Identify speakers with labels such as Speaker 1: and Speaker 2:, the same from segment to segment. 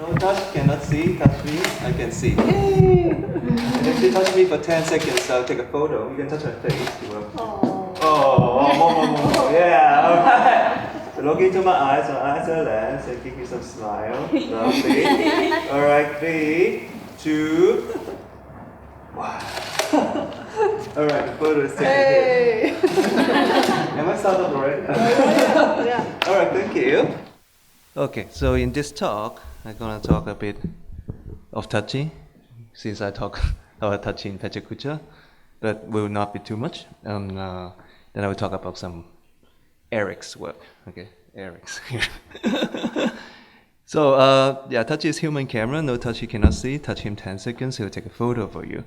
Speaker 1: No touch, cannot see, touch me, I can see. Yay! And if you touch me for 10 seconds, I'll take a photo. You can touch my face. More. Yeah, alright. So look into my eyes are lens, and give me some smile. Lovely. Alright, 3, 2, 1. Alright, the photo is taken here. Am I started already?
Speaker 2: Yeah.
Speaker 1: Alright, thank you. Okay, so in this talk, I'm gonna talk a bit of touchy, since I talk about touchy in Pachakucha, but will not be too much. Then I will talk about some Eric's work. Okay, Eric's here. So yeah, touchy is human camera. No touch you cannot see. Touch him 10 seconds, he'll take a photo for you.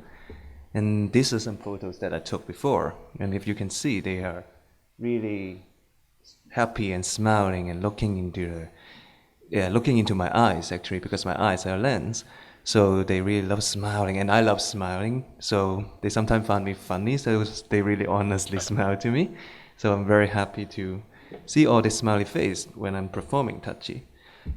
Speaker 1: And these are some photos that I took before. And if you can see, they are really happy and smiling and looking into my eyes, actually, because my eyes are a lens. So they really love smiling, and I love smiling. So they sometimes find me funny, so they really honestly smile to me. So I'm very happy to see all this smiley face when I'm performing touchy.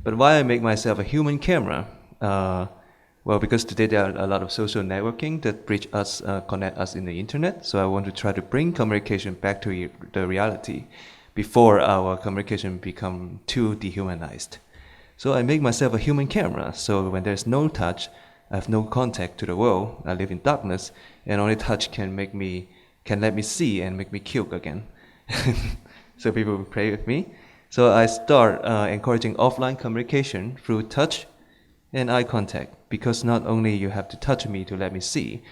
Speaker 1: But why I make myself a human camera? Well, because today there are a lot of social networking that bridge us, connect us in the internet. So I want to try to bring communication back to the reality before our communication become too dehumanized. So I make myself a human camera. So when there's no touch, I have no contact to the world. I live in darkness, and only touch can let me see and make me cute again. So people will play with me. So I start encouraging offline communication through touch and eye contact, because not only you have to touch me to let me see,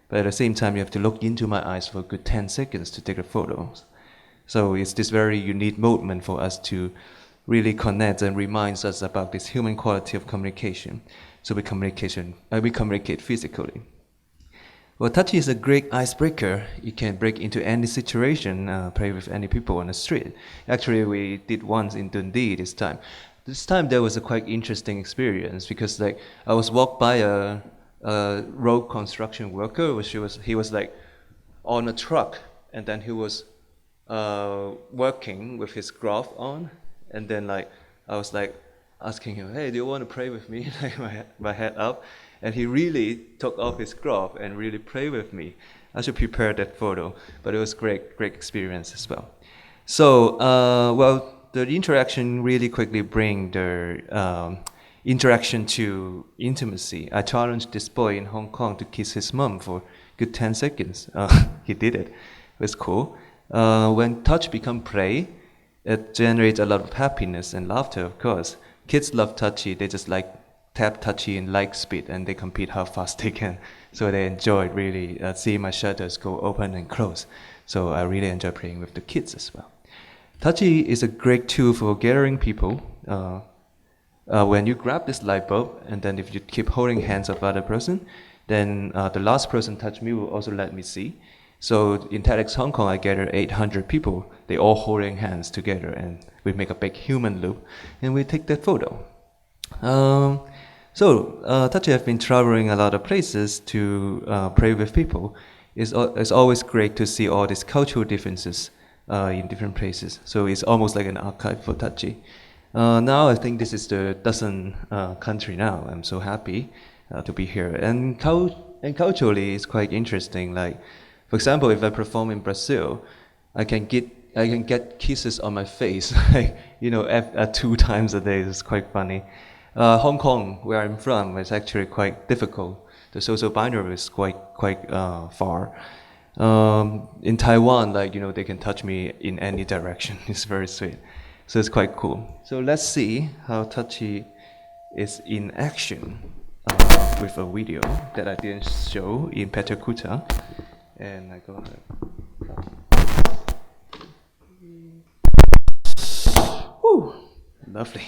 Speaker 1: but at the same time you have to look into my eyes for a good 10 seconds to take the photos. So it's this very unique moment for us to really connect and reminds us about this human quality of communication. So we communicate physically. Well, touchy is a great icebreaker. You can break into any situation, play with any people on the street. Actually, we did once in Dundee this time. This time there was a quite interesting experience, because I was walked by a road construction worker. He was like on a truck, and then he was working with his glove on, and then I was asking him, hey, do you want to pray with me? my head up, and he really took off his glove and really prayed with me. I should prepare that photo, but it was great experience as well. So well, the interaction really quickly bring the interaction to intimacy. I challenged this boy in Hong Kong to kiss his mom for good 10 seconds. He did it. It was cool. When touch become play, it generates a lot of happiness and laughter, of course. Kids love touchy. They just tap touchy in light speed, and they compete how fast they can. So they enjoy really seeing my shutters go open and close. So I really enjoy playing with the kids as well. Touchy is a great tool for gathering people. When you grab this light bulb, and then if you keep holding hands of other person, then the last person touch me will also let me see. So in TEDx Hong Kong, I gathered 800 people. They all holding hands together, and we make a big human loop, and we take that photo. Touchy have been traveling a lot of places to pray with people. It's always great to see all these cultural differences in different places. So it's almost like an archive for touchy. Now I think this is the dozen country now. I'm so happy to be here. And culturally, it's quite interesting. For example, if I perform in Brazil, I can get kisses on my face, 2 times a day. It's quite funny. Hong Kong, where I'm from, is actually quite difficult. The social binary is quite far. In Taiwan, they can touch me in any direction. It's very sweet. So it's quite cool. So let's see how touchy is in action with a video that I didn't show in Pachakucha. And I go ahead. Woo! Lovely.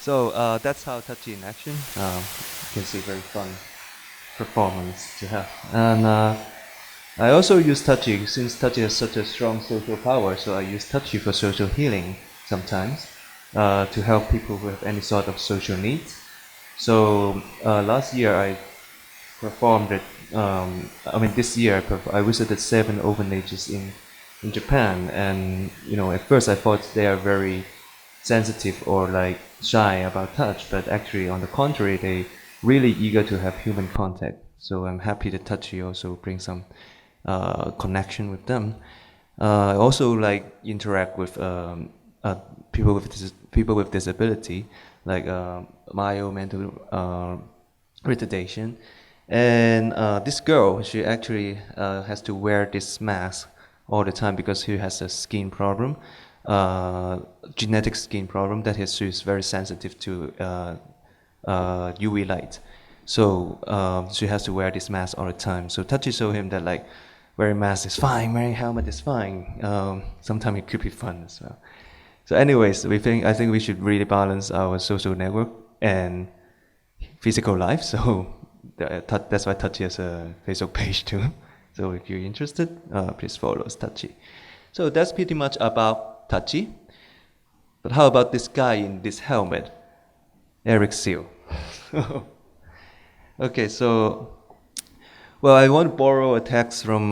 Speaker 1: So that's how touchy in action. You can see very fun performance to have. And I also use touchy since touchy has such a strong social power. So I use touchy for social healing sometimes to help people who have any sort of social needs. So last year I performed it. This year I visited 7 orphanages in Japan, and at first I thought they are very sensitive or like shy about touch, but actually on the contrary, they really eager to have human contact. So I'm happy that touchy also brings some connection with them. I also like interact with people with disability, like mild mental retardation. And this girl, she actually has to wear this mask all the time because she has a skin problem, genetic skin problem, that she's very sensitive to UV light. So she has to wear this mask all the time. So Tachi showed him that like wearing mask is fine, wearing helmet is fine. Sometimes it could be fun as well. So anyways, I think we should really balance our social network and physical life. So that's why Tachi has a Facebook page too. So if you're interested, please follow Tachi. So that's pretty much about Tachi. But how about this guy in this helmet? Eric Seal. Okay, so, well, I want to borrow a text from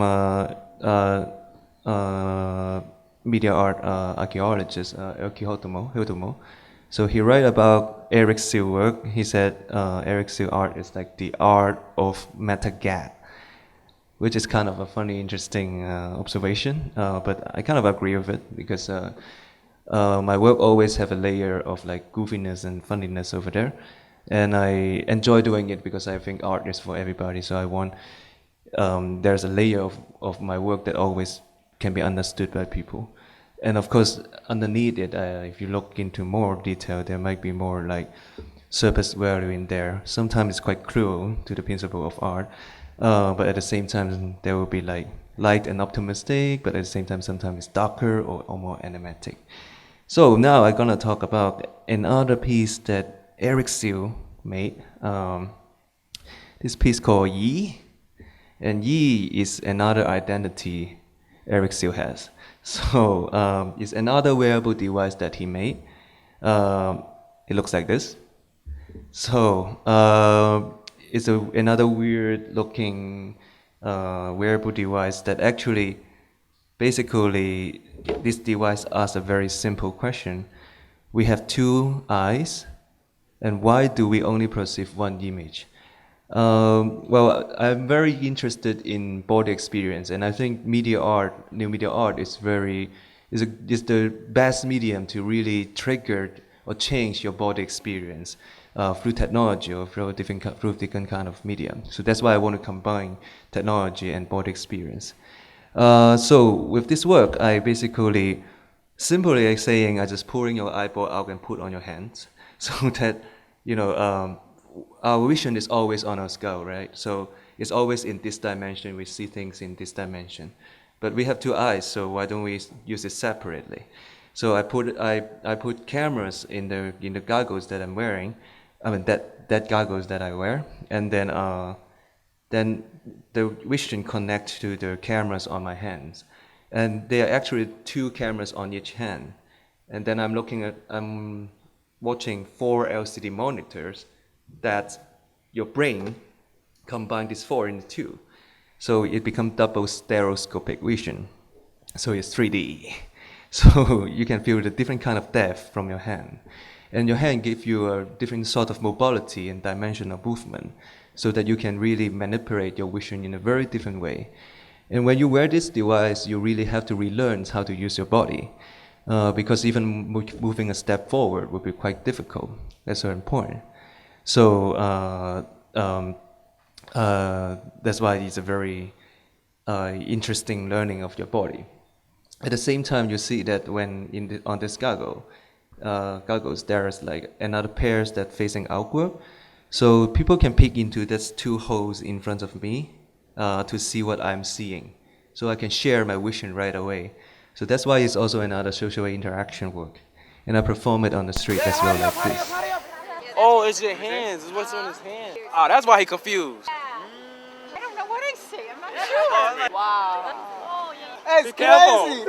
Speaker 1: media art archaeologist Erkki Hiltumo. So he wrote about Eric Seal work. He said Eric Seal art is like the art of meta-gag, which is kind of a funny, interesting observation. But I kind of agree with it because my work always have a layer of like goofiness and funniness over there. And I enjoy doing it because I think art is for everybody. So I want, there's a layer of my work that always can be understood by people. And of course, underneath it, if you look into more detail, there might be more like surface value in there. Sometimes it's quite cruel to the principle of art, but at the same time, there will be like light and optimistic, but at the same time, sometimes it's darker or more animatic. So now I'm gonna talk about another piece that Eric Seal made. This piece called Yi, and Yi is another identity Eric Seal has. So it's another wearable device that he made. It looks like this. So it's another weird looking wearable device that actually, basically, this device asks a very simple question. We have 2 eyes, and why do we only perceive one image? Well, I'm very interested in body experience, and I think new media art is the best medium to really trigger or change your body experience through technology or through different kind of medium. So that's why I want to combine technology and body experience. So with this work, I basically simply like saying, I just pulling your eyeball out and put on your hands, so that our vision is always on our skull, right? So it's always in this dimension. We see things in this dimension, but we have 2 eyes, so why don't we use it separately? So I put cameras in the goggles that I'm wearing. I mean that goggles that I wear, and then the vision connects to the cameras on my hands, and there are actually 2 cameras on each hand, and then I'm watching 4 LCD monitors that your brain combine these 4 into 2. So it becomes double stereoscopic vision. So it's 3D. So you can feel the different kind of depth from your hand. And your hand gives you a different sort of mobility and dimension of movement, so that you can really manipulate your vision in a very different way. And when you wear this device, you really have to relearn how to use your body, because even moving a step forward would be quite difficult. That's very important. So that's why it's a very interesting learning of your body. At the same time, you see that when on this goggles, there's like another pairs that facing outward. So people can peek into these two holes in front of me to see what I'm seeing. So I can share my vision right away. So that's why it's also another social interaction work. And I perform it on the street as well, like this.
Speaker 2: Oh, it's your hands. It's what's on his hands. Oh, that's why he confused.
Speaker 3: I don't know what I see. I'm not sure. Wow. Oh, yeah.
Speaker 2: That's crazy.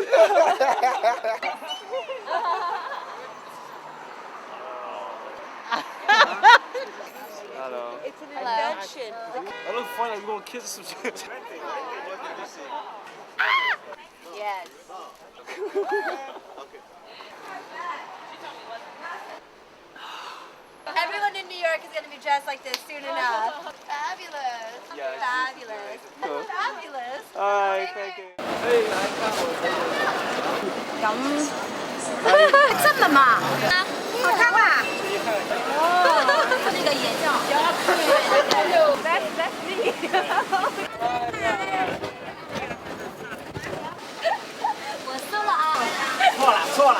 Speaker 2: Hello.
Speaker 3: It's an invention.
Speaker 2: That looks funny. Like we're gonna kiss or some shit.
Speaker 3: Yes. Everyone in New York is going to be dressed like this soon enough. Fabulous.
Speaker 2: Yes.
Speaker 3: Fabulous.
Speaker 2: Cool.
Speaker 3: Fabulous.
Speaker 2: Alright, thank you. Hey,
Speaker 3: 真的吗？好看吧？那个眼罩。That's me. 我搜了啊。
Speaker 2: 错了。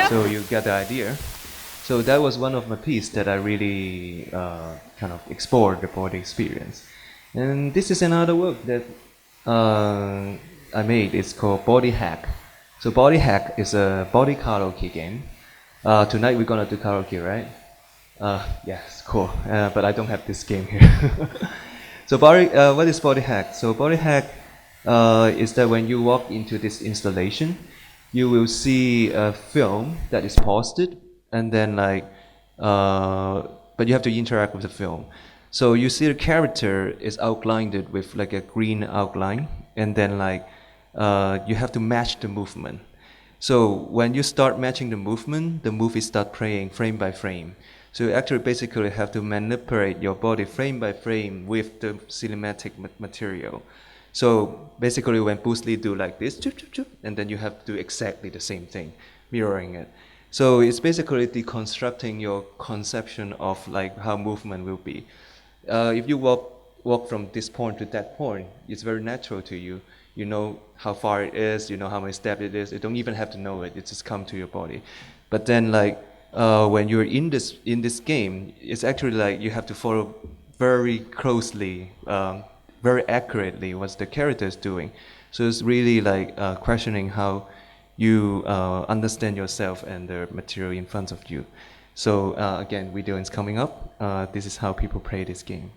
Speaker 1: So you get the idea. So that was one of my pieces that I really kind of explored the body experience. And this is another work that I made. It's called Body Hack. So Body Hack is a body karaoke game. Tonight we're gonna do karaoke, right? Yes, cool. But I don't have this game here. So what is Body Hack? So Body Hack is that when you walk into this installation, you will see a film that is posted, and then but you have to interact with the film. So you see the character is outlined with like a green outline, and then you have to match the movement. So when you start matching the movement, the movie starts playing frame by frame. So you actually basically have to manipulate your body frame by frame with the cinematic material. So basically when Bruce Lee do like this, choop, choop, choop, and then you have to do exactly the same thing, mirroring it. So it's basically deconstructing your conception of like how movement will be. If you walk from this point to that point, it's very natural to you. You know how far it is, you know how many steps it is. You don't even have to know it, it just comes to your body. But then when you're in this game, it's actually like you have to follow very closely, very accurately what the character is doing. So it's really like questioning how you understand yourself and the material in front of you. So again, video is coming up. This is how people play this game.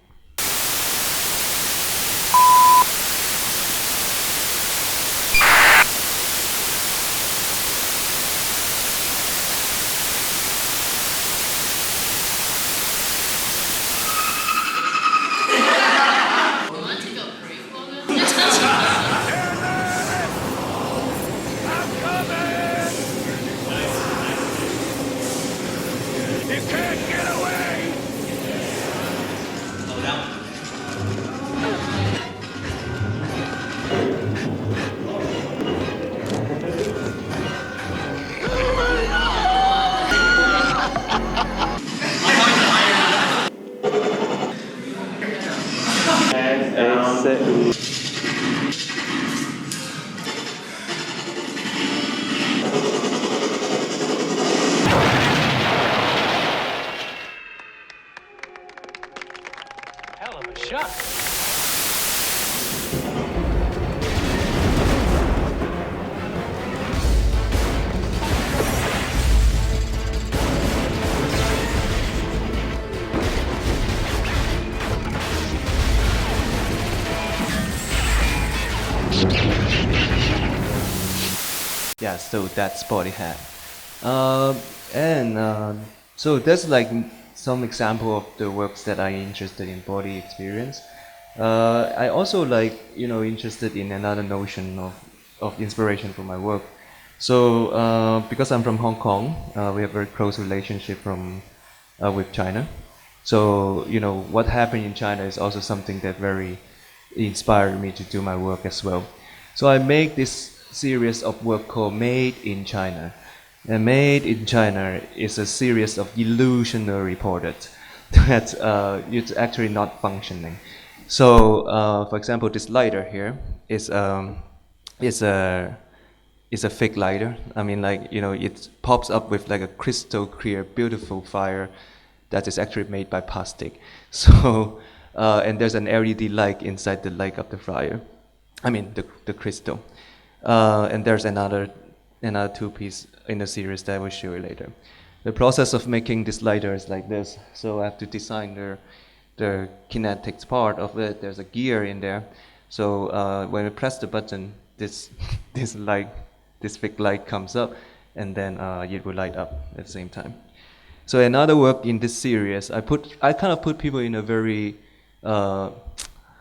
Speaker 4: Hell of a shot.
Speaker 1: Yeah, so that's Body Hack. So that's like some example of the works that I interested in body experience. I also interested in another notion of inspiration for my work. So because I'm from Hong Kong, we have a very close relationship with China. So what happened in China is also something that very inspired me to do my work as well. So I make this series of work called Made in China. And Made in China is a series of illusionary portraits that it's actually not functioning. So, for example, this lighter here is a fake lighter. I mean, it pops up with like a crystal clear, beautiful fire that is actually made by plastic. So, and there's an LED light inside the light of the fire. I mean, the crystal. And there's another two piece in the series that I will show you later. The process of making this lighter is like this. So I have to design the kinetics part of it. There's a gear in there. So when we press the button, this big light comes up, and then it will light up at the same time. So another work in this series, I kind of put people in a very how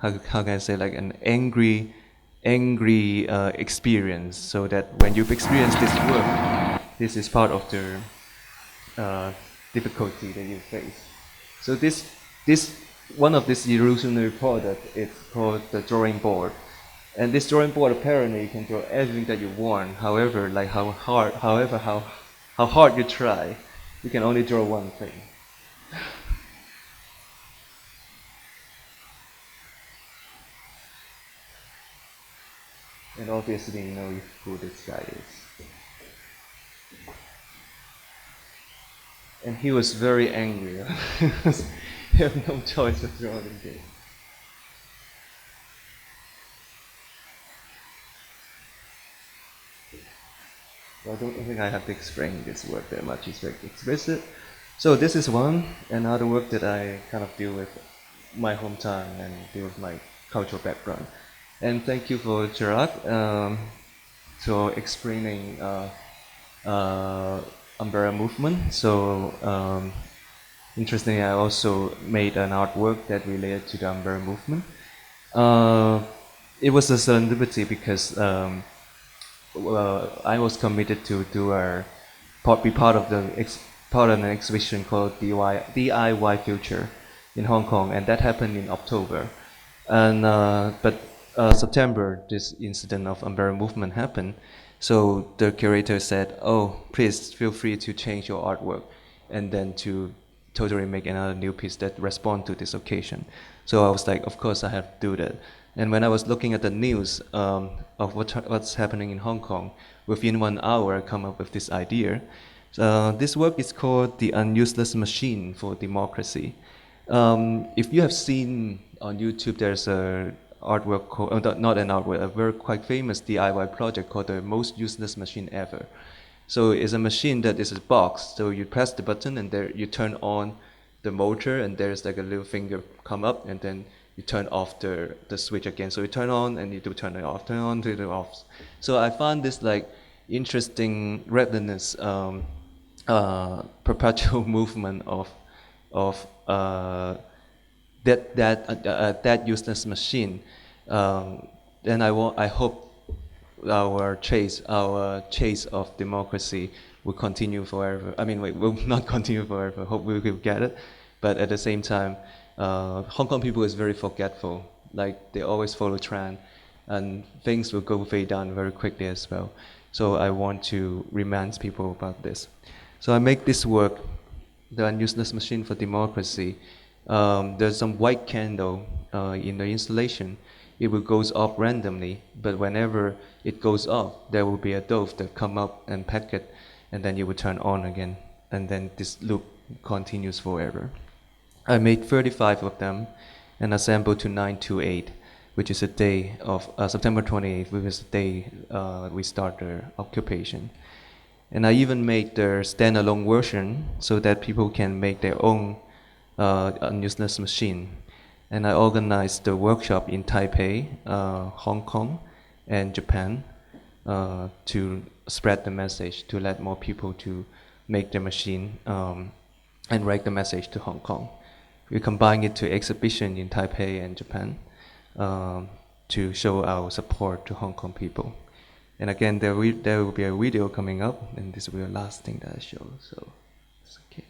Speaker 1: can I say, like an angry experience, so that when you've experienced this work, this is part of the difficulty that you face. So this one of this illusionary product is called the drawing board. And this drawing board, apparently you can draw everything that you want. However, how hard you try, you can only draw one thing. And obviously you know who this guy is. And he was very angry. You have no choice of drawing this. So I don't think I have to explain this work that much. It's very explicit. So this is another work that I kind of deal with my hometown and deal with my cultural background. And thank you for Gerard for explaining umbrella movement. So interestingly, I also made an artwork that related to the umbrella movement. It was a serendipity because I was committed to be part of an exhibition called DIY Future in Hong Kong, and that happened in October. And but September, this incident of umbrella movement happened. So the curator said, "Oh, please feel free to change your artwork, and then to totally make another new piece that respond to this occasion." So I was like, of course I have to do that. And when I was looking at the news of what's happening in Hong Kong, within 1 hour I come up with this idea. This work is called The Unuseless Machine for Democracy. If you have seen on YouTube, there's a artwork called, not an artwork, a very quite famous DIY project called The Most Useless Machine Ever. So it's a machine that is a box. So you press the button and there you turn on the motor, and there's like a little finger come up, and then you turn off the switch again. So you turn on and you do turn it off, turn on to the off. So I found this like interesting relentless perpetual movement of that useless machine. Then I hope our chase of democracy will continue forever. I mean, will not continue forever. Hope we will get it, but at the same time, Hong Kong people is very forgetful. Like they always follow trend, and things will fade down very quickly as well. So I want to remind people about this. So I make this work, The Unuseless Machine for Democracy. There's some white candle in the installation. It will goes off randomly, but whenever it goes off, there will be a dove that come up and peck it, and then it will turn on again, and then this loop continues forever. I made 35 of them and assembled to 928, which is a day of September 28th, which is the day we start the occupation. And I even made the standalone version so that people can make their own useless machine. And I organized the workshop in Taipei, Hong Kong, and Japan to spread the message, to let more people to make the machine and write the message to Hong Kong. We combine it to exhibition in Taipei and Japan. to show our support to Hong Kong people. And again, there will be a video coming up, and this will be the last thing that I show. So, it's okay.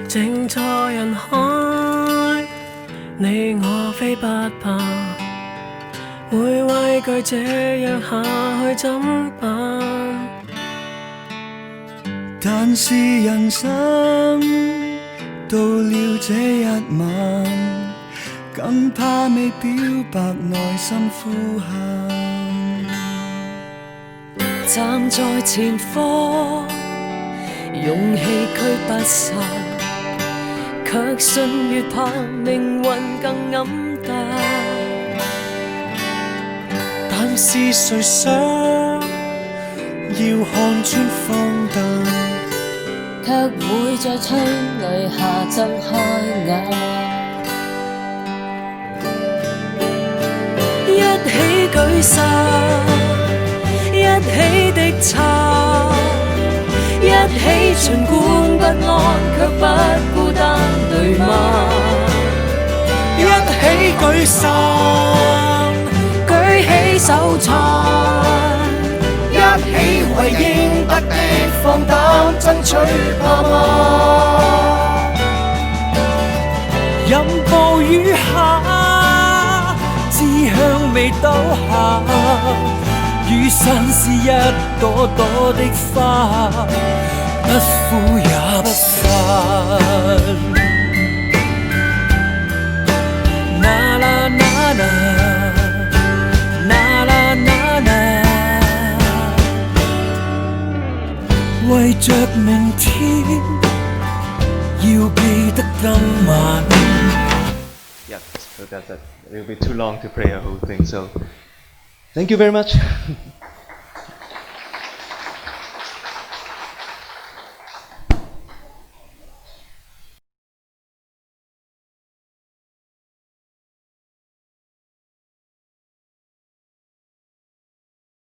Speaker 4: 靜在人海，你我非不怕，會畏懼這樣下去怎辦？
Speaker 5: 但是人生到了這一晚，更怕未表白內心呼喊。
Speaker 4: 站在前方，勇氣驅不散。卻信越怕命運更黯淡，
Speaker 5: 但是誰想要看穿荒誕，
Speaker 4: 卻會在催淚下睜開眼。一起舉傘，一起的擦，一起儘管不安卻不孤單，對嗎？
Speaker 5: 一起舉傘，
Speaker 4: 舉起手撐，
Speaker 5: 一起為應得的放膽爭取，怕嗎？任暴雨下，志向未倒下，雨傘是一朵朵的花，不枯也不散。啦啦啦啦，啦啦啦啦，為着明天，要記得今晚。
Speaker 1: Yeah, so that's it. It will be too long to play a whole thing. So, thank you very much.